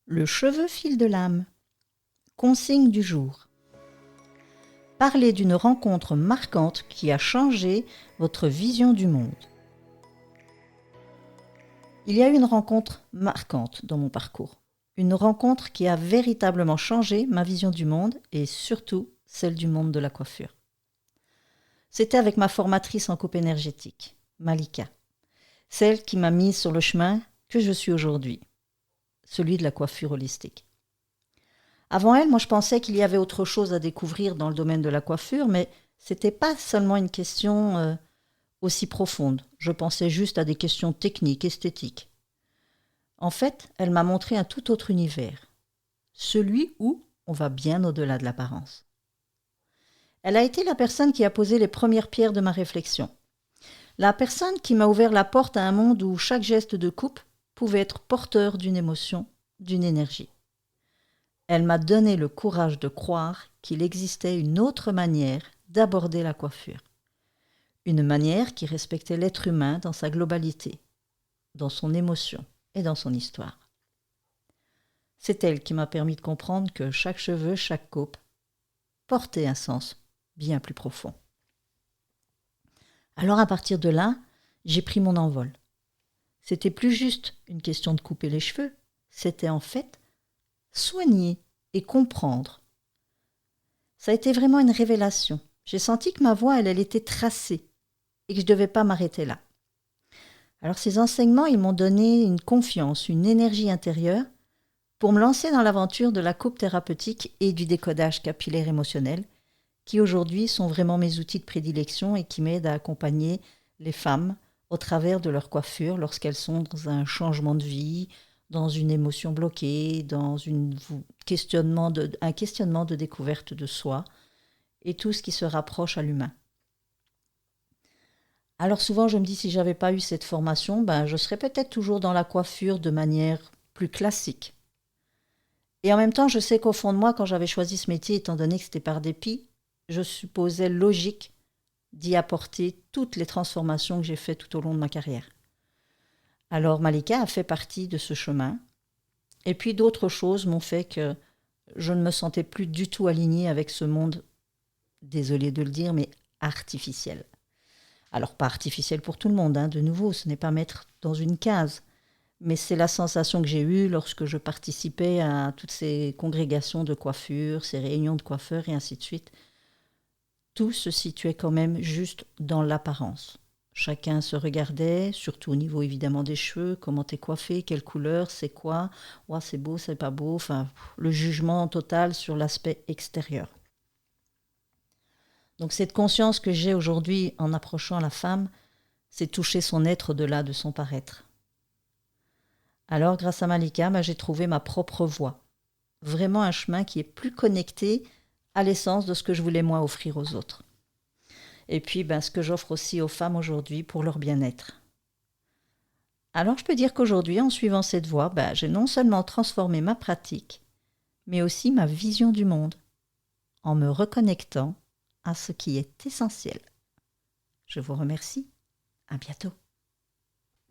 Le cheveu fil de l'âme. Consigne du jour. Parlez d'une rencontre marquante qui a changé votre vision du monde. Il y a eu une rencontre marquante dans mon parcours. Une rencontre qui a véritablement changé ma vision du monde et surtout celle du monde de la coiffure. C'était avec ma formatrice en coupe énergétique, Malika. Celle qui m'a mise sur le chemin que je suis aujourd'hui, celui de la coiffure holistique. Avant elle, moi je pensais qu'il y avait autre chose à découvrir dans le domaine de la coiffure, mais ce n'était pas seulement une question aussi profonde. Je pensais juste à des questions techniques, esthétiques. En fait, elle m'a montré un tout autre univers, celui où on va bien au-delà de l'apparence. Elle a été la personne qui a posé les premières pierres de ma réflexion. La personne qui m'a ouvert la porte à un monde où chaque geste de coupe pouvait être porteur d'une émotion, d'une énergie. Elle m'a donné le courage de croire qu'il existait une autre manière d'aborder la coiffure. Une manière qui respectait l'être humain dans sa globalité, dans son émotion et dans son histoire. C'est elle qui m'a permis de comprendre que chaque cheveu, chaque coupe, portait un sens bien plus profond. Alors à partir de là, j'ai pris mon envol. C'était plus juste une question de couper les cheveux, c'était en fait soigner et comprendre. Ça a été vraiment une révélation. J'ai senti que ma voie, elle était tracée et que je ne devais pas m'arrêter là. Alors ces enseignements, ils m'ont donné une confiance, une énergie intérieure pour me lancer dans l'aventure de la coupe thérapeutique et du décodage capillaire émotionnel, qui aujourd'hui sont vraiment mes outils de prédilection et qui m'aident à accompagner les femmes au travers de leur coiffure lorsqu'elles sont dans un changement de vie, dans une émotion bloquée, dans un questionnement de découverte de soi et tout ce qui se rapproche à l'humain. Alors souvent je me dis si je n'avais pas eu cette formation, je serais peut-être toujours dans la coiffure de manière plus classique. Et en même temps, je sais qu'au fond de moi, quand j'avais choisi ce métier, étant donné que c'était par dépit, je supposais logique d'y apporter toutes les transformations que j'ai faites tout au long de ma carrière. Alors Malika a fait partie de ce chemin. Et puis d'autres choses m'ont fait que je ne me sentais plus du tout alignée avec ce monde, désolée de le dire, mais artificiel. Alors pas artificiel pour tout le monde, de nouveau, ce n'est pas mettre dans une case. Mais c'est la sensation que j'ai eue lorsque je participais à toutes ces congrégations de coiffure, ces réunions de coiffeurs et ainsi de suite. Tout se situait quand même juste dans l'apparence. Chacun se regardait, surtout au niveau évidemment des cheveux, comment t'es coiffé, quelle couleur, c'est quoi, ouais, c'est beau, c'est pas beau, enfin, le jugement total sur l'aspect extérieur. Donc cette conscience que j'ai aujourd'hui en approchant la femme, c'est toucher son être au-delà de son paraître. Alors, grâce à Malika, j'ai trouvé ma propre voie. Vraiment un chemin qui est plus connecté à l'essence de ce que je voulais moi offrir aux autres. Et puis, ce que j'offre aussi aux femmes aujourd'hui pour leur bien-être. Alors, je peux dire qu'aujourd'hui, en suivant cette voie, j'ai non seulement transformé ma pratique, mais aussi ma vision du monde, en me reconnectant à ce qui est essentiel. Je vous remercie. À bientôt.